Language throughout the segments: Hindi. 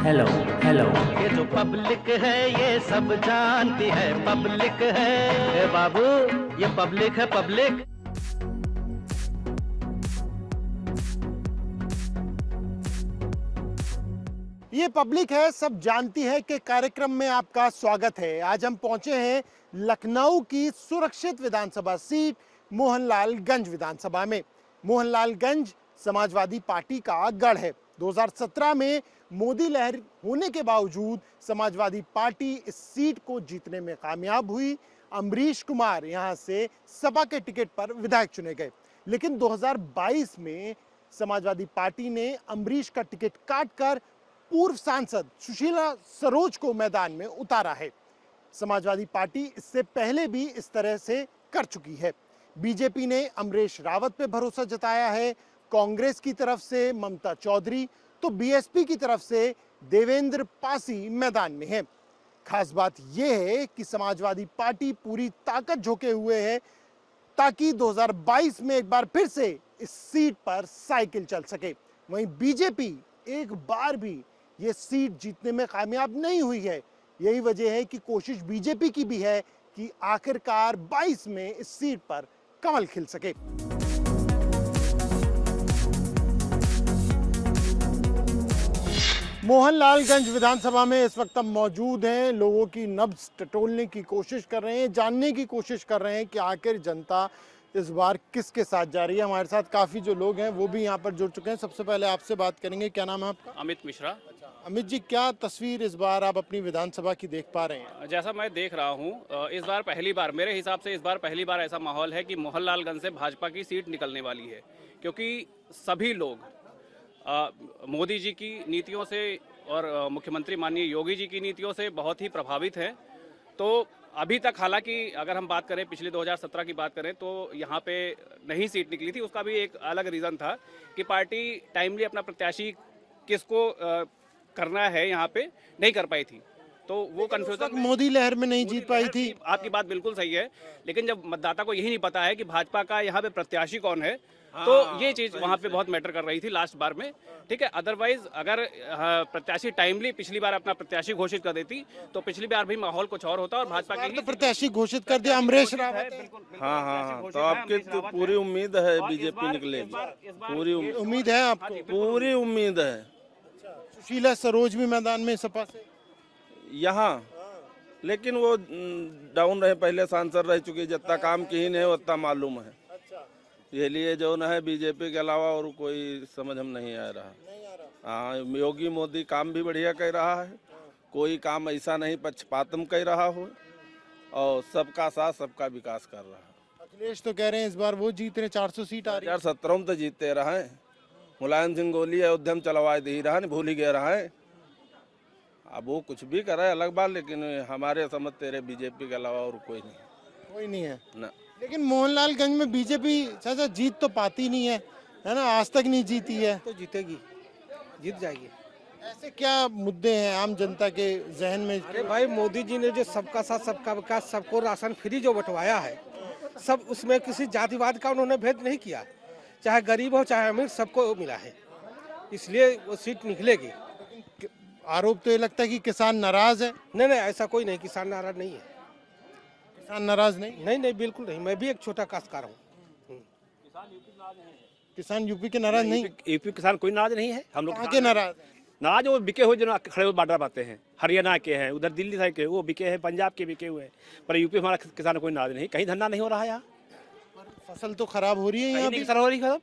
Hello hello. ये जो पब्लिक है ये सब जानती है, पब्लिक है ए बाबू, ये पब्लिक है पब्लिक। ये पब्लिक है सब जानती है कि कार्यक्रम में आपका स्वागत है। आज हम पहुंचे हैं लखनऊ की सुरक्षित विधानसभा सीट मोहनलालगंज विधानसभा में। मोहनलालगंज समाजवादी पार्टी का गढ़ है। 2017 में मोदी लहर होने के बावजूद समाजवादी पार्टी इस सीट को जीतने में कामयाब हुई। अमरीश कुमार यहां से सपा के टिकट पर विधायक चुने गए, लेकिन 2022 में समाजवादी पार्टी ने अमरीश का टिकट काटकर पूर्व सांसद सुशीला सरोज को मैदान में उतारा है। समाजवादी पार्टी इससे पहले भी इस तरह से कर चुकी है। बीजेपी ने अमरीश रावत पे भरोसा जताया है, कांग्रेस की तरफ से ममता चौधरी, तो बीएसपी की तरफ से देवेंद्र पासी मैदान में है। खास बात यह है कि समाजवादी पार्टी पूरी ताकत झोंके हुए है ताकि 2022 में एक बार फिर से इस सीट पर साइकिल चल सके। वहीं बीजेपी एक बार भी ये सीट जीतने में कामयाब नहीं हुई है। यही वजह है कि कोशिश बीजेपी की भी है कि आखिरकार 22 में इस सीट पर कमल खिल सके। मोहनलालगंज विधानसभा में इस वक्त हम मौजूद हैं। लोगों की नब्ज टटोलने की कोशिश कर रहे हैं, जानने की कोशिश कर रहे हैं कि आखिर जनता इस बार किसके साथ जा रही है। हमारे साथ काफी जो लोग हैं वो भी यहाँ पर जुड़ चुके हैं। सबसे पहले आपसे बात करेंगे, क्या नाम है आपका? अमित मिश्रा। अमित जी, क्या तस्वीर इस बार आप अपनी विधानसभा की देख पा रहे हैं? जैसा मैं देख रहा हूँ, इस बार पहली बार, मेरे हिसाब से इस बार पहली बार ऐसा माहौल है कि मोहनलालगंज से भाजपा की सीट निकलने वाली है, क्योंकि सभी लोग मोदी जी की नीतियों से और मुख्यमंत्री माननीय योगी जी की नीतियों से बहुत ही प्रभावित हैं। तो अभी तक, हालांकि अगर हम बात करें पिछले 2017 की बात करें तो यहाँ पे नहीं सीट निकली थी। उसका भी एक अलग रीज़न था कि पार्टी टाइमली अपना प्रत्याशी किसको करना है यहाँ पे नहीं कर पाई थी, तो वो कंफ्यूजन मोदी लहर में नहीं जीत पाई थी। आपकी बात बिल्कुल सही है, लेकिन जब मतदाता को यही नहीं पता है कि भाजपा का यहाँ पे प्रत्याशी कौन है, तो ये चीज वहाँ पे बहुत मैटर कर रही थी लास्ट बार में। ठीक है, अदरवाइज अगर प्रत्याशी टाइमली पिछली बार अपना प्रत्याशी घोषित कर देती तो पिछली बार भी माहौल कुछ और होता और भाजपा की तो प्रत्याशी घोषित कर दिया अमरीश रावत। हाँ, तो आपकी तो पूरी उम्मीद है बीजेपी निकलेगी? पूरी उम्मीद है आपको? पूरी उम्मीद है। सुशीला सरोज भी मैदान में सपा से यहाँ, लेकिन वो डाउन रहे, पहले सांसद रह चुकी, जितना काम की ही नहीं उतना मालूम है। ये लिए जो न है बीजेपी के अलावा और कोई समझ हम नहीं आ रहा। हाँ, योगी मोदी काम भी बढ़िया कर रहा है, कोई काम ऐसा नहीं पक्षपातम कर रहा हो, और सबका साथ सबका विकास कर रहा है। अखिलेश तो कह रहे हैं इस बार वो जीत रहे, 400 सीट आ रही है। 2017 में तो जीतते रहे। मुलायम सिंह गोली अयोध्या में चलवा दे रहा है, भूल ही गए रहा है। अब वो कुछ भी करे अलग बात, लेकिन हमारे समझ तेरे बीजेपी के अलावा और कोई नहीं है ना। लेकिन मोहनलालगंज में बीजेपी चाचा जीत तो पाती नहीं है ना, आज तक नहीं जीती है। तो जीतेगी, जीत जाएगी। ऐसे क्या मुद्दे हैं आम जनता के जहन में? अरे भाई, मोदी जी ने जो सबका साथ सबका विकास, सबको राशन फ्री जो बंटवाया है, सब उसमें किसी जातिवाद का उन्होंने भेद नहीं किया। चाहे गरीब हो चाहे अमीर, सबको मिला है, इसलिए वो सीट निकलेगी। आरोप तो ये लगता है कि किसान नाराज है। नहीं, ऐसा कोई नहीं, किसान नाराज नहीं है। किसान नाराज नहीं? बिल्कुल नहीं। मैं भी एक छोटा काश्तकार हूँ। किसान यूपी के नाराज नहीं? यूपी किसान कोई नाराज नहीं है। हम लोग कहाँ के नाराज? नाराज वो बिके हुए जो खड़े हुए बॉर्डर पाते हैं, हरियाणा के हैं, उधर दिल्ली साइड के वो बिके हैं, पंजाब के बिके हुए हैं, पर यूपी हमारा किसान कोई नाराज नहीं। कहीं धंधा नहीं हो रहा है यहाँ, फसल तो खराब हो रही है यहाँ नहीं हो रही है।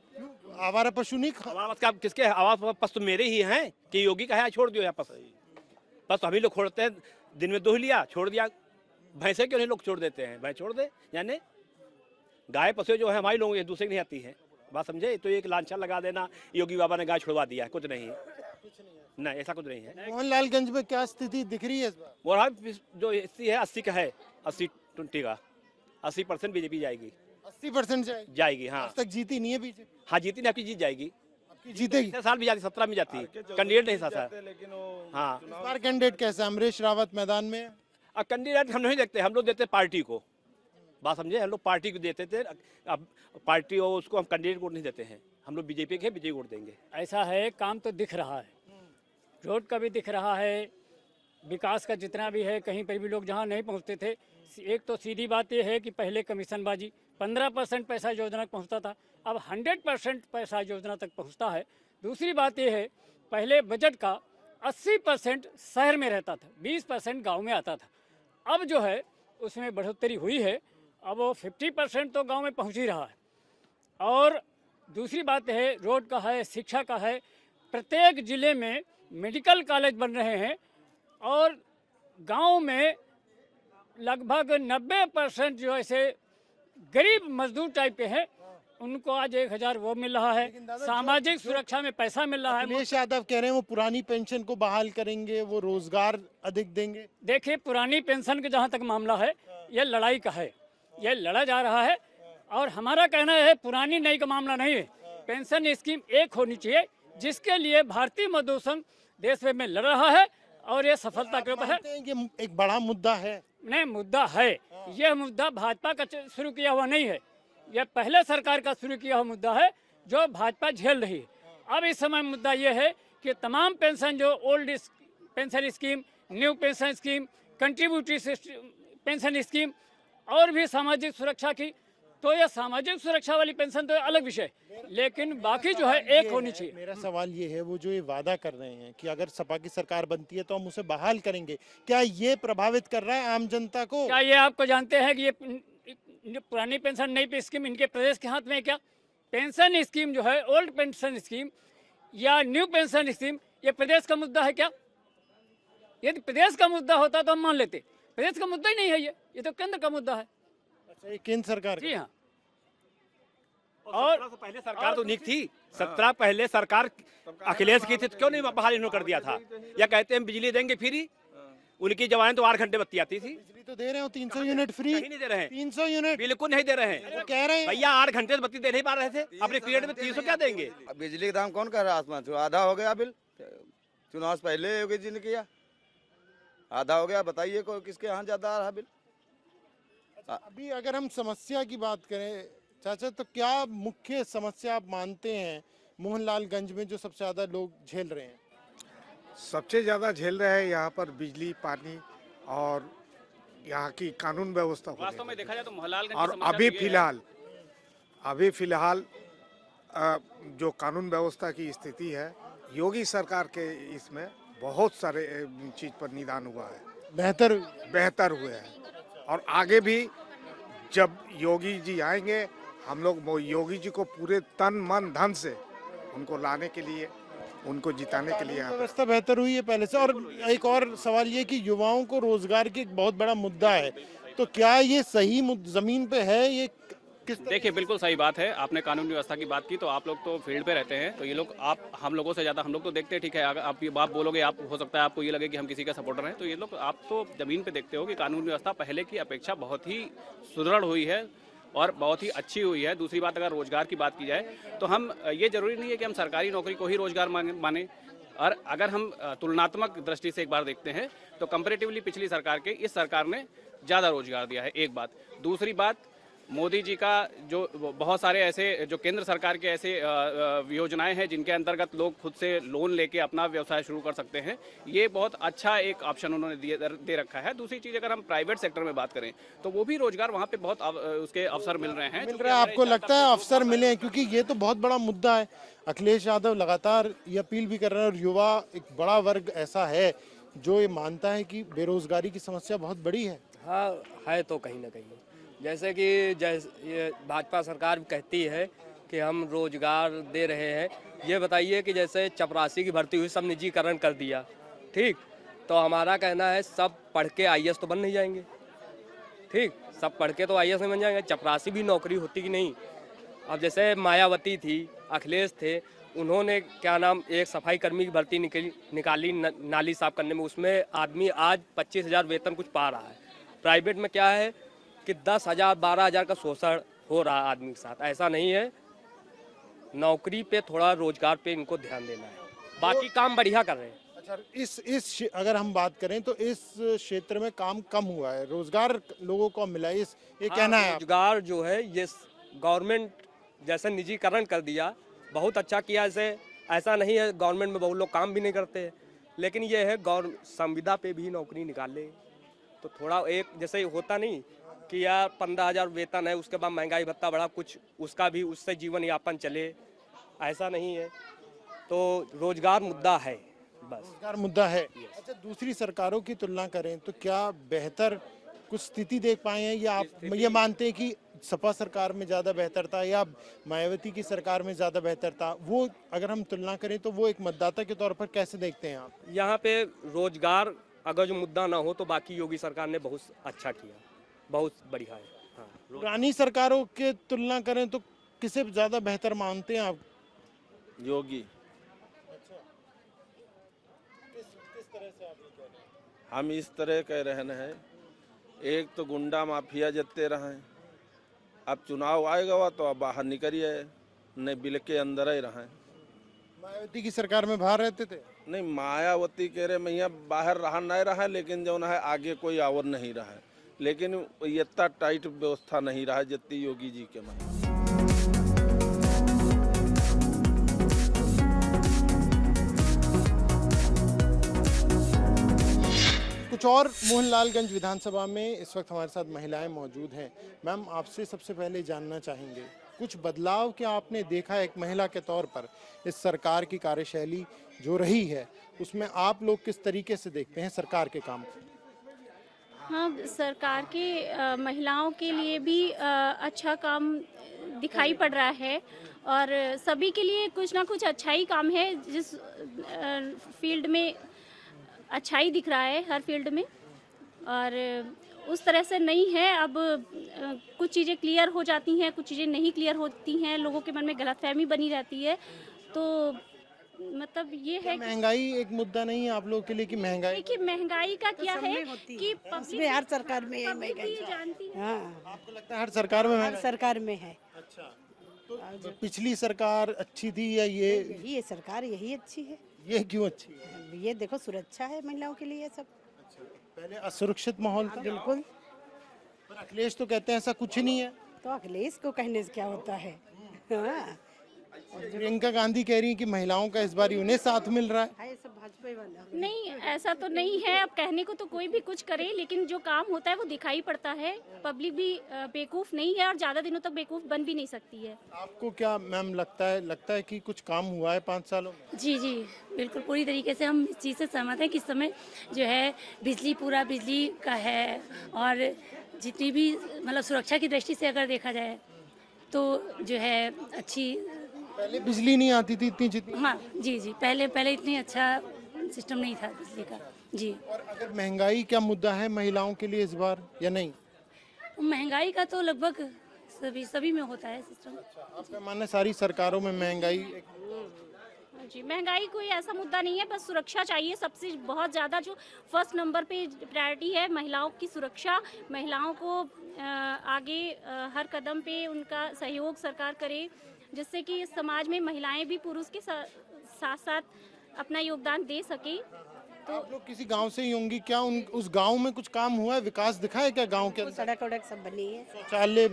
आवारा पशु नहीं आवाज का किसके? आवाज पस तो मेरे ही हैं कि योगी का है, छोड़ दियो यहाँ बस हम ही लोग छोड़ते हैं। दिन में 2 ही लिया, छोड़ दिया। भैंसे क्यों नहीं लोग छोड़ देते हैं? भैंस छोड़ दे, यानी गाय पशु जो है हमारी लोग एक दूसरे की नहीं आती है, बात समझे? तो एक लांछन लगा देना योगी बाबा ने गाय छुड़वा दिया है, कुछ नहीं नहीं, ऐसा कुछ नहीं है। मोहनलालगंज में क्या स्थिति दिख रही है इस बार? और जो स्थिति है 80 का है, 80-20 का, 80% बीजेपी जाएगी। 80% जाएगी। हाँ, आज तक जीती नहीं है बीजेपी। हाँ जीती नहीं, आपकी जीत जाएगी। आपकी जीतेगी? साल भी जाती, 17 में जाती, कैंडिडेट नहीं था। हाँ, इस बार कैंडिडेट कैसा? अमरीश रावत मैदान में। अब कैंडिडेट हम नहीं देखते, हम लोग देते पार्टी को, बात समझे? हम लोग पार्टी को देते थे। अब पार्टी हो उसको हम कैंडिडेट को नहीं देते हैं, हम लोग बीजेपी के बीजेपी वोट देंगे। ऐसा है, काम तो दिख रहा है, रोड का भी दिख रहा है, विकास का जितना भी है, कहीं पर भी लोग जहाँ नहीं पहुँचते थे। एक तो सीधी बात यह है कि पहले कमीशनबाजी 15% पैसा योजना तक पहुँचता था, अब 100% पैसा योजना तक पहुँचता है। दूसरी बात यह है, पहले बजट का 80% शहर में रहता था, 20% गांव में आता था। अब जो है उसमें बढ़ोतरी हुई है, अब वो 50% तो गांव में पहुंच ही रहा है। और दूसरी बात है, रोड का है, शिक्षा का है, प्रत्येक ज़िले में मेडिकल कॉलेज बन रहे हैं और गांव में लगभग 90% जो ऐसे गरीब मजदूर टाइप के हैं, उनको आज 1000 वो मिल रहा है। सामाजिक सुरक्षा में पैसा मिल रहा है। अखिलेश यादव कह रहे हैं वो पुरानी पेंशन को बहाल करेंगे, वो रोजगार अधिक देंगे। देखिए, पुरानी पेंशन का जहाँ तक मामला है, ये लड़ाई का है, ये लड़ा जा रहा है। और हमारा कहना है पुरानी नई का मामला नहीं है, पेंशन स्कीम एक होनी चाहिए, जिसके लिए भारतीय मजदूर संघ देश भर में लड़ रहा है और ये सफलता के ऊपर है। ये एक बड़ा मुद्दा है। नहीं, मुद्दा है, यह मुद्दा भाजपा का शुरू किया हुआ नहीं है, यह पहले सरकार का शुरू किया हुआ मुद्दा है जो भाजपा झेल रही है। अब इस समय मुद्दा यह है कि तमाम पेंशन, जो old pension scheme, new pension scheme, contributory pension scheme और भी सामाजिक सुरक्षा की, तो यह सामाजिक सुरक्षा वाली पेंशन तो अलग विषय, लेकिन बाकी जो है एक होनी चाहिए। मेरा सवाल ये है, वो जो ये वादा कर रहे हैं कि अगर सपा की सरकार बनती है तो हम उसे बहाल करेंगे, क्या ये प्रभावित कर रहा है आम जनता को? क्या ये आपको जानते हैं कि ये पुरानी पेंशन नई स्कीम इनके प्रदेश के हाथ में है क्या? पेंशन स्कीम जो है, ओल्ड पेंशन स्कीम या न्यू पेंशन स्कीम, ये प्रदेश का मुद्दा है क्या? यदि प्रदेश का मुद्दा होता तो हम मान लेते, प्रदेश का मुद्दा ही नहीं है, ये तो केंद्र का मुद्दा है। अच्छा, ये केंद्र सरकार? जी हाँ। और पहले सरकार तो निक थी, 17 पहले सरकार अखिलेश की थी, तो क्यों नहीं बहाल इन्होंने कर दिया था? या कहते हैं बिजली देंगे फ्री, उनकी जवान तो 8 घंटे बत्ती आती थी। बिजली तो दे रहे हो, 300 यूनिट फ्री। नहीं दे रहे हैं, 300 यूनिट बिल्कुल नहीं दे रहे हैं। वो कह रहे हैं भैया 8 घंटे बत्ती दे नहीं पा रहे थे, अपने पीरियड में 300 क्या देंगे? बिजली का दाम कौन कर रहा है? आसमान छू, आधा हो गया बिल। चुनाव से पहले योगी जी ने किया, आधा हो गया। बताइए को किसके यहाँ ज्यादा आ रहा बिल? अभी अगर हम समस्या की बात करें चाचा, तो क्या मुख्य समस्या आप मानते हैं मोहनलालगंज में जो सबसे ज्यादा लोग झेल रहे हैं? सबसे ज़्यादा झेल रहे हैं यहाँ पर बिजली, पानी और यहाँ की कानून व्यवस्था को वास्तव में देखा जाए तो मोहनलालगंज की और समस्या अभी तो ये है। फिलहाल जो कानून व्यवस्था की स्थिति है, योगी सरकार के इसमें बहुत सारे चीज़ पर निदान हुआ है, बेहतर हुए हैं। और आगे भी जब योगी जी आएंगे, हम लोग योगी जी को पूरे तन मन धन से उनको लाने के लिए, उनको जिताने के लिए व्यवस्था बेहतर हुई है पहले से। और एक और सवाल ये कि युवाओं को रोजगार की एक बहुत बड़ा मुद्दा है, तो क्या ये सही जमीन पे है? ये किस देखिए, बिल्कुल सही बात है। आपने कानून व्यवस्था की बात की, तो आप लोग तो फील्ड पे रहते हैं, तो ये लोग हम लोगों से ज़्यादा हम लोग तो देखते हैं। ठीक है, अगर आप ये बात बोलोगे, आप हो सकता है आपको ये लगे कि हम किसी का सपोर्टर हैं, तो ये लोग आप तो ज़मीन पे देखते हो कि कानून व्यवस्था पहले की अपेक्षा बहुत ही सुदृढ़ हुई है और बहुत ही अच्छी हुई है। दूसरी बात, अगर रोजगार की बात की जाए तो हम, ये जरूरी नहीं है कि हम सरकारी नौकरी को ही रोजगार माने। और अगर हम तुलनात्मक दृष्टि से एक बार देखते हैं तो कंपैरेटिवली पिछली सरकार के इस सरकार ने ज़्यादा रोजगार दिया है, एक बात। दूसरी बात, मोदी जी का जो बहुत सारे ऐसे जो केंद्र सरकार के ऐसे योजनाएं हैं जिनके अंतर्गत लोग खुद से लोन लेके अपना व्यवसाय शुरू कर सकते हैं, ये बहुत अच्छा एक ऑप्शन उन्होंने दे रखा है। दूसरी चीज़, अगर हम प्राइवेट सेक्टर में बात करें तो वो भी रोजगार वहाँ पे बहुत उसके अवसर मिल रहे हैं। आपको लगता है अवसर मिले हैं? क्योंकि ये तो बहुत बड़ा मुद्दा है। अखिलेश यादव लगातार ये अपील भी कर रहे हैं, और युवा एक बड़ा वर्ग ऐसा है जो ये मानता है कि बेरोजगारी की समस्या बहुत बड़ी है। हाँ है, तो कहीं ना कहीं जैसे कि ये भाजपा सरकार कहती है कि हम रोजगार दे रहे हैं। ये बताइए कि जैसे चपरासी की भर्ती हुई, सब निजीकरण कर दिया, ठीक, तो हमारा कहना है सब पढ़ के IAS तो बन नहीं जाएंगे, ठीक, सब पढ़ के तो IAS नहीं बन जाएंगे, चपरासी भी नौकरी होती कि नहीं। अब जैसे मायावती थी, अखिलेश थे, उन्होंने क्या नाम एक सफाई कर्मी की भर्ती निकाली नाली साफ करने में, उसमें आदमी आज 25,000 वेतन कुछ पा रहा है। प्राइवेट में क्या है कि 10,000 12,000 का शोषण हो रहा है आदमी के साथ। ऐसा नहीं है, नौकरी पे थोड़ा रोजगार पे इनको ध्यान देना है, बाकी काम बढ़िया कर रहे हैं। अच्छा, इस अगर हम बात करें तो इस क्षेत्र में काम कम हुआ है, रोजगार लोगों को मिला है, ये कहना है। रोजगार जो है ये गवर्नमेंट जैसे निजीकरण कर दिया, बहुत अच्छा किया। ऐसा नहीं है गवर्नमेंट में बहुत लोग काम भी नहीं करते हैं, लेकिन ये है संविदा पे भी नौकरी निकाल ले तो थोड़ा एक जैसे होता नहीं कि यार 15,000 वेतन है, उसके बाद महंगाई भत्ता बढ़ा, कुछ उसका भी उससे जीवन यापन चले, ऐसा नहीं है। तो रोजगार मुद्दा है, बस रोजगार मुद्दा है। अच्छा, दूसरी सरकारों की तुलना करें तो क्या बेहतर कुछ स्थिति देख पाए हैं, या आप ये मानते हैं कि सपा सरकार में ज़्यादा बेहतर था या मायावती की सरकार में ज़्यादा बेहतर था? वो अगर हम तुलना करें तो वो एक मतदाता के तौर पर कैसे देखते हैं आप? यहाँ पे रोजगार अगर जो मुद्दा ना हो तो बाकी योगी सरकार ने बहुत अच्छा किया, बहुत बढ़िया है। हाँ, पुरानी सरकारों के तुलना करें तो किसे ज़्यादा बेहतर मानते हैं आप? योगी। हम इस तरह कह रहे हैं, एक तो गुंडा माफिया जत्ते रहे, अब चुनाव आएगा तो अब बाहर निकलिए, नहीं बिल के अंदर ही रहे। मायावती की सरकार में बाहर रहते थे? नहीं, मायावती कह रहे मैया बाहर रहा नहीं रहा, लेकिन जो है आगे कोई और नहीं रहा है, लेकिन इतना टाइट व्यवस्था नहीं रहा जितनी योगी जी के में। कुछ और मोहनलालगंज विधानसभा में इस वक्त हमारे साथ महिलाएं मौजूद हैं। मैम, आपसे सबसे पहले जानना चाहेंगे, कुछ बदलाव क्या आपने देखा है एक महिला के तौर पर? इस सरकार की कार्यशैली जो रही है उसमें आप लोग किस तरीके से देखते हैं सरकार के काम को? हाँ, सरकार के महिलाओं के लिए भी अच्छा काम दिखाई पड़ रहा है और सभी के लिए कुछ ना कुछ अच्छा ही काम है। जिस फील्ड में अच्छाई दिख रहा है हर फील्ड में, और उस तरह से नहीं है। अब कुछ चीज़ें क्लियर हो जाती हैं, कुछ चीज़ें नहीं क्लियर होती हैं, लोगों के मन में गलतफहमी बनी रहती है। तो मतलब ये है महंगाई एक मुद्दा नहीं है आप लोगों के लिए? कि महंगाई, कि महंगाई का क्या है कि उसमें हर सरकार में है पब्लिक महंगाई। भी जानती है। हाँ, आपको लगता है हर सरकार में हर महंगाई? सरकार में है। अच्छा, तो पिछली सरकार अच्छी थी या यही है सरकार, यही अच्छी है। ये क्यों अच्छी है? ये देखो सुरक्षा है महिलाओं के लिए सब। पहले असुरक्षित माहौल था। बिल्कुल। पर अखिलेश तो कहते हैं ऐसा कुछ नहीं है। तो अखिलेश को कहने से क्या होता है? हाँ, प्रियंका गांधी कह रही है कि महिलाओं का इस बार उन्हें साथ मिल रहा है। सब भाजपा वाला। नहीं, ऐसा तो नहीं है। अब कहने को तो कोई भी कुछ करे, लेकिन जो काम होता है वो दिखाई पड़ता है। पब्लिक भी बेवकूफ़ नहीं है और ज़्यादा दिनों तक बेवकूफ़ बन भी नहीं सकती है। आपको क्या मैम लगता है कि कुछ काम हुआ है 5 सालों में? जी जी, बिल्कुल पूरी तरीके से हम इस चीज़ से सहमत हैं कि इस समय जो है बिजली पूरा बिजली का है, और जितनी भी मतलब सुरक्षा की दृष्टि से अगर देखा जाए तो जो है अच्छी। पहले बिजली नहीं आती थी इतनी जितनी? हाँ जी जी, पहले इतनी अच्छा सिस्टम नहीं था बिजली का जी। और अगर महंगाई क्या मुद्दा है महिलाओं के लिए इस बार या नहीं? महंगाई का तो लगभग सभी में होता है सिस्टम। आपका मानना है सारी सरकारों में महंगाई जी, महंगाई कोई ऐसा मुद्दा नहीं है, बस सुरक्षा चाहिए। सबसे बहुत ज़्यादा जो फर्स्ट नंबर पे प्रायोरिटी है महिलाओं की सुरक्षा। महिलाओं को आगे हर कदम पे उनका सहयोग सरकार करे, जिससे कि इस समाज में महिलाएं भी पुरुष के साथ साथ अपना योगदान दे सके। तो आप लोग किसी गांव से ही होंगी, क्या उस गांव में कुछ काम हुआ है, विकास दिखा है क्या गांव के? सड़क वड़क सब बनी है, शौचालय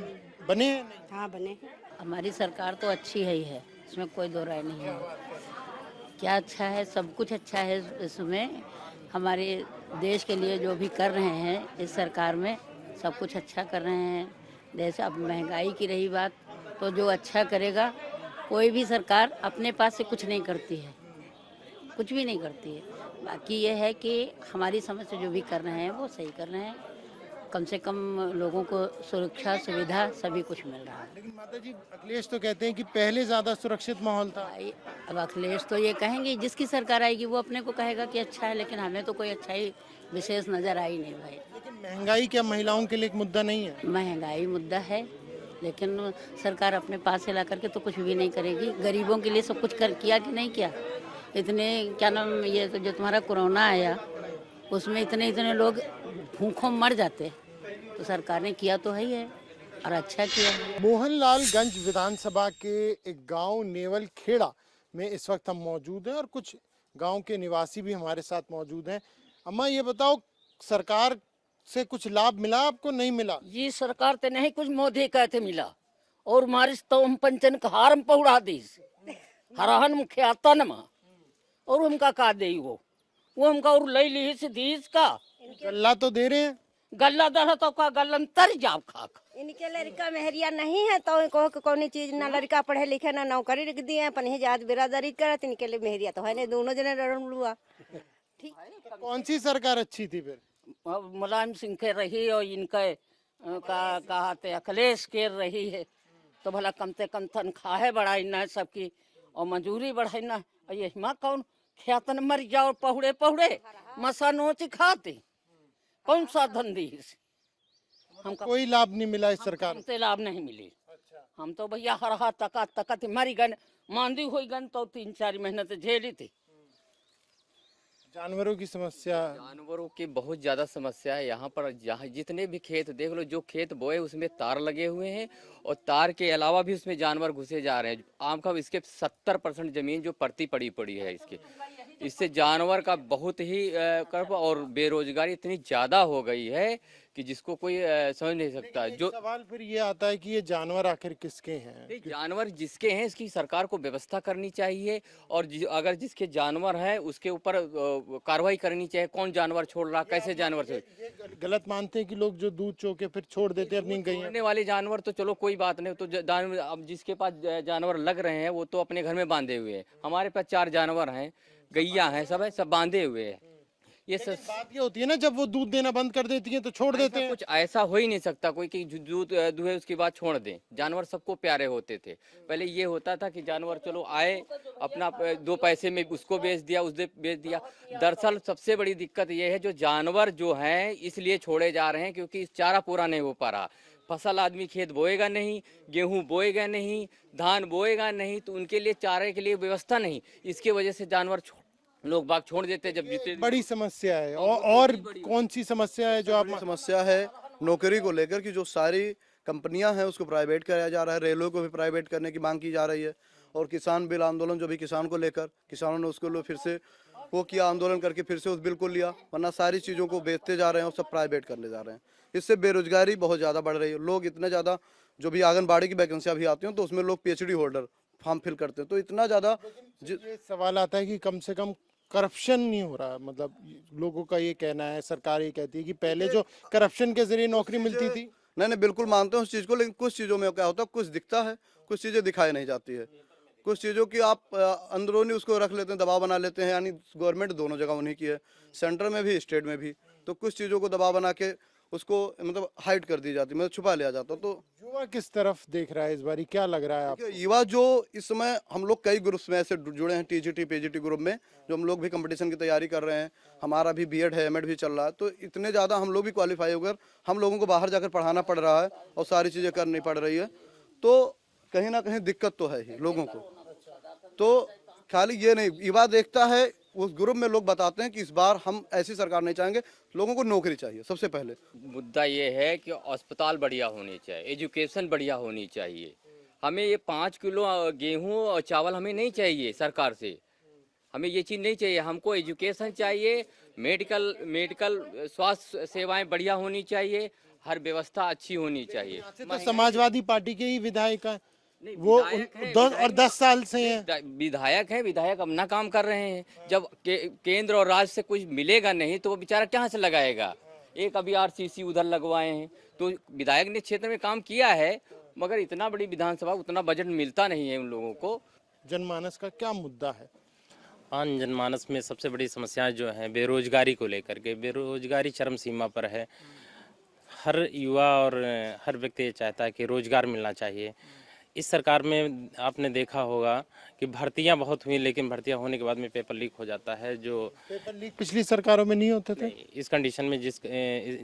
बने हैं? हाँ बने। हमारी सरकार तो अच्छी है ही है, इसमें कोई दो राय नहीं है। क्या अच्छा है, सब कुछ अच्छा है इसमें। हमारे देश के लिए जो भी कर रहे हैं इस सरकार में, सब कुछ अच्छा कर रहे हैं। जैसे अब महंगाई की रही बात, तो जो अच्छा करेगा, कोई भी सरकार अपने पास से कुछ नहीं करती है, कुछ भी नहीं करती है। बाकी ये है कि हमारी समझ से जो भी कर रहे हैं वो सही कर रहे हैं। कम से कम लोगों को सुरक्षा सुविधा सभी कुछ मिल रहा है। लेकिन माता जी, अखिलेश तो कहते हैं कि पहले ज़्यादा सुरक्षित माहौल था। अब अखिलेश तो ये कहेंगे, जिसकी सरकार आएगी वो अपने को कहेगा कि अच्छा है, लेकिन हमें तो कोई अच्छाई विशेष नज़र आई नहीं भाई। लेकिन महंगाई क्या महिलाओं के लिए एक मुद्दा नहीं है? महंगाई मुद्दा है, लेकिन सरकार अपने पास से ला करके तो कुछ भी नहीं करेगी। गरीबों के लिए सब कुछ किया कि नहीं किया? इतने क्या नाम, ये तो जो तुम्हारा कोरोना आया उसमें इतने लोग भूखों मर जाते, तो सरकार ने किया तो है ही है, और अच्छा किया है। मोहनलालगंज विधानसभा के एक गांव नेवल खेड़ा में इस वक्त हम मौजूद हैं और कुछ गांव के निवासी भी हमारे साथ मौजूद हैं। अम्मा, ये बताओ, सरकार से कुछ लाभ मिला आपको, नहीं मिला? जी, सरकार ते नहीं कुछ मोदी कहते मिला, और मारिस तो हम पंचन का हारम पौड़ा दीस हराहन मुख्य आता न और उनका का दे वो वो हमका और लई ली से दीस का गल्ला तो दे रहे हैं, गल्ला दर तो का गल्लन तर जाब खाक। इनके लड़का मेहरिया नहीं है तो कहो कि कौन चीज ना लड़का पढ़े लिखे ना नौकरी रख दिए अपन ही जात बिरादरी करत, इनके लिए मेहरिया तो है नहीं, दोनों जने रड़म लुआ। ठीक, कौन सी सरकार अच्छी थी फिर? मुलायम सिंह के रही और इनके कहते अखिलेश के रही है, तो भला कम से कम तनख्वाहें बढ़ाई ना सबकी और मजूरी बढ़ाई ना। ये माँ कौन ख्यातन मर जाओ पहुड़े पहुड़े मसा नोच खाते, कौन सा धंधी हमका कोई लाभ नहीं मिला इस सरकार हमसे लाभ नहीं मिली। हम तो भैया हर हाथ तकत मरी गन, मांदी हुई गन तो 3-4 महीने से झेली थी। जानवरों की समस्या, जानवरों की बहुत ज़्यादा समस्या है यहाँ पर। जहाँ जितने भी खेत देख लो, जो खेत बोए उसमें तार लगे हुए हैं और तार के अलावा भी उसमें जानवर घुसे जा रहे हैं। आम का इसके 70% ज़मीन जो परती पड़ी है इसके, इससे जानवर का बहुत ही कर्ब और बेरोजगारी इतनी ज़्यादा हो गई है कि जिसको कोई समझ नहीं सकता। जो सवाल फिर ये आता है कि ये जानवर आखिर किसके हैं? जानवर जिसके हैं इसकी सरकार को व्यवस्था करनी चाहिए और अगर जिसके जानवर हैं उसके ऊपर कार्रवाई करनी चाहिए। कौन जानवर छोड़ रहा, कैसे जानवर छोड़। गलत मानते हैं कि लोग जो दूध चो के फिर छोड़ देते हैं अपनी गैया? छोड़ने वाले जानवर तो चलो कोई बात नहीं, तो अब जिसके पास जानवर लग रहे हैं वो तो अपने घर में बांधे हुए हैं। हमारे पास 4 जानवर हैं, गैया हैं, सब है, सब बांधे हुए हैं। ये सब बात ये होती है ना, जब वो दूध देना बंद कर देती है तो छोड़ देते हैं। कुछ ऐसा हो ही नहीं सकता कोई कि दूध दुहे उसके बाद छोड़ दें। जानवर सबको प्यारे होते थे। पहले ये होता था कि जानवर चलो आए, अपना 2 पैसे में उसको बेच दिया, उसने बेच दिया। दरअसल सबसे बड़ी दिक्कत ये है जो जानवर जो हैं इसलिए छोड़े जा रहे हैं क्योंकि चारा पूरा नहीं हो पा रहा। फसल आदमी खेत बोएगा नहीं, गेहूं बोएगा नहीं, धान बोएगा नहीं, तो उनके लिए चारे के लिए व्यवस्था नहीं। इसकी वजह से जानवर लोग बाग छोड़ देते हैं। जब जीते बड़ी समस्या है। और कौन सी समस्या है जो आप? समस्या है नौकरी को लेकर कि जो सारी कंपनियां हैं उसको प्राइवेट कराया जा रहा है, रेलवे को भी प्राइवेट करने की मांग की जा रही है। और किसान बिल आंदोलन जो भी किसान को लेकर, किसानों ने उसको फिर से वो किया, आंदोलन करके फिर से उस बिल को लिया, वरना सारी चीज़ों को बेचते जा रहे हैं और सब प्राइवेट करने जा रहे हैं। इससे बेरोजगारी बहुत ज़्यादा बढ़ रही है। लोग इतने ज़्यादा, जो भी आंगनबाड़ी की वैकेंसियाँ भी आती हैं तो उसमें लोग PhD होल्डर फॉर्म फिल करते हैं, तो इतना ज़्यादा सवाल आता है कि कम से कम करप्शन नहीं हो रहा। मतलब लोगों का ये कहना है, सरकार ये कहती है कि पहले जो करप्शन के जरिए नौकरी मिलती थी। नहीं, बिल्कुल मानते हैं उस चीज़ को, लेकिन कुछ चीज़ों में क्या होता है, कुछ दिखता है, कुछ चीज़ें दिखाई नहीं जाती है। कुछ चीज़ों की आप अंदरूनी उसको रख लेते हैं, दबाव बना लेते हैं। यानी गवर्नमेंट दोनों जगह उन्हीं की है, सेंटर में भी स्टेट में भी। तो कुछ चीज़ों को दबाव बना के उसको मतलब हाइड कर दी जाती है, मतलब छुपा लिया जाता। तो युवा किस तरफ देख रहा है इस बारी, क्या लग रहा है आपको? युवा जो इस समय हम लोग कई ग्रुप्स में ऐसे जुड़े हैं, TGT PGT ग्रुप में, जो हम लोग भी कंपटीशन की तैयारी कर रहे हैं। हमारा भी B.Ed है, M.Ed भी चल रहा है। तो इतने ज़्यादा हम लोग भी क्वालिफाई होकर हम लोगों को बाहर जाकर पढ़ाना पड़ रहा है और सारी चीज़ें करनी पड़ रही है। तो कहीं ना कहीं दिक्कत तो है ही लोगों को। तो खाली ये नहीं, युवा देखता है, उस ग्रुप में लोग बताते हैं कि इस बार हम ऐसी सरकार नहीं चाहेंगे, लोगों को नौकरी चाहिए सबसे पहले। मुद्दा ये है कि अस्पताल बढ़िया होने चाहिए, एजुकेशन बढ़िया होनी चाहिए। हमें ये 5 किलो गेहूं और चावल हमें नहीं चाहिए सरकार से, हमें ये चीज़ नहीं चाहिए। हमको एजुकेशन चाहिए, मेडिकल स्वास्थ्य सेवाएं बढ़िया होनी चाहिए, हर व्यवस्था अच्छी होनी चाहिए। तो समाजवादी पार्टी के ही विधायक हैं वो 10 साल से हैं। विधायक हैं, विधायक अपना काम कर रहे हैं। जब केंद्र और राज्य से कुछ मिलेगा नहीं तो वो बेचारा कहाँ से लगाएगा। एक अभी RCC उधर लगवाए हैं, तो विधायक ने क्षेत्र में काम किया है, मगर इतना बड़ी विधानसभा, उतना बजट मिलता नहीं है उन लोगों को। जनमानस का क्या मुद्दा है? आम जनमानस में सबसे बड़ी समस्याएं जो हैं बेरोजगारी को लेकर के, बेरोजगारी चरम सीमा पर है। हर युवा और हर व्यक्ति चाहता है कि रोजगार मिलना चाहिए। इस सरकार में आपने देखा होगा कि भर्तियां बहुत हुई, लेकिन भर्तियां होने के बाद में पेपर लीक हो जाता है। जो पेपर लीक पिछली सरकारों में नहीं होते थे। इस कंडीशन में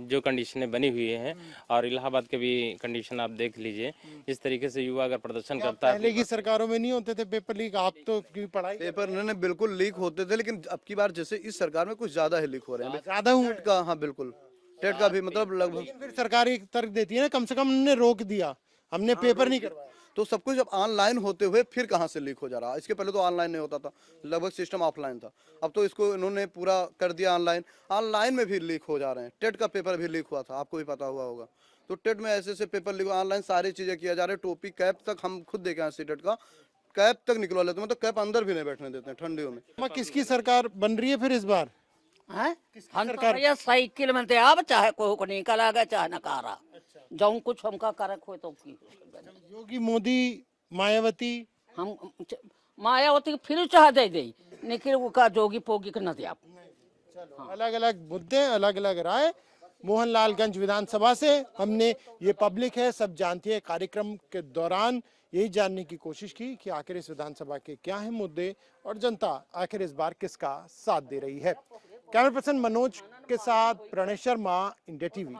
जो कंडीशनें बनी हुई हैं, और इलाहाबाद के भी कंडीशन आप देख लीजिए, जिस तरीके से युवा अगर प्रदर्शन करता है। पहले की सरकारों में नहीं होते थे पेपर लीक। आप तो पढ़ाई पेपर ने बिल्कुल लीक होते थे, लेकिन अब की बार जैसे इस सरकार में कुछ ज्यादा ही लीक हो रहे हैं। ज्यादा हुआ का, हाँ बिल्कुल, टेट का भी मतलब लगभग। फिर सरकार एक तर्क देती है ना, कम से कम हमने रोक दिया, हमने पेपर नहीं करवाया। तो सब कुछ जब ऑनलाइन होते हुए फिर कहाँ से लीक हो जा रहा है? इसके पहले तो ऑनलाइन नहीं होता था, लगभग सिस्टम ऑफलाइन था। अब तो इसको इन्होंने पूरा कर दिया ऑनलाइन। ऑनलाइन में भी लीक हो जा रहे हैं। टेट का पेपर भी लीक हुआ था, आपको भी पता हुआ होगा। तो टेट में ऐसे पेपर लीक, ऑनलाइन सारी चीजें किया जा रहा है। टोपी कैप तक हम खुद देखे हैं, टेट का कैप तक निकलवा लेते हैं, मतलब कैप अंदर भी नहीं बैठने देते हैं ठंडियों में। किसकी सरकार बन रही है फिर इस बार? हैं हम तो सरकार- भैया साइकिल में ते अब चाहे कोई को निकल आ गया चाहे नकारा जाऊं कुछ हमका करक हो तो की योगी मोदी मायावती हम मायावती के फिर चाह दे दे निखिल का जोगी पोगी के न दिया अलग अलग मुद्दे, अलग अलग राय। मोहनलालगंज विधानसभा से हमने ये पब्लिक है सब जानती है कार्यक्रम के दौरान यही जानने की कोशिश की कि आखिर इस विधानसभा के क्या है मुद्दे और जनता आखिर इस बार किसका साथ दे रही है। कैमरा पर्सन मनोज के साथ प्रणय शर्मा, इंडिया टीवी।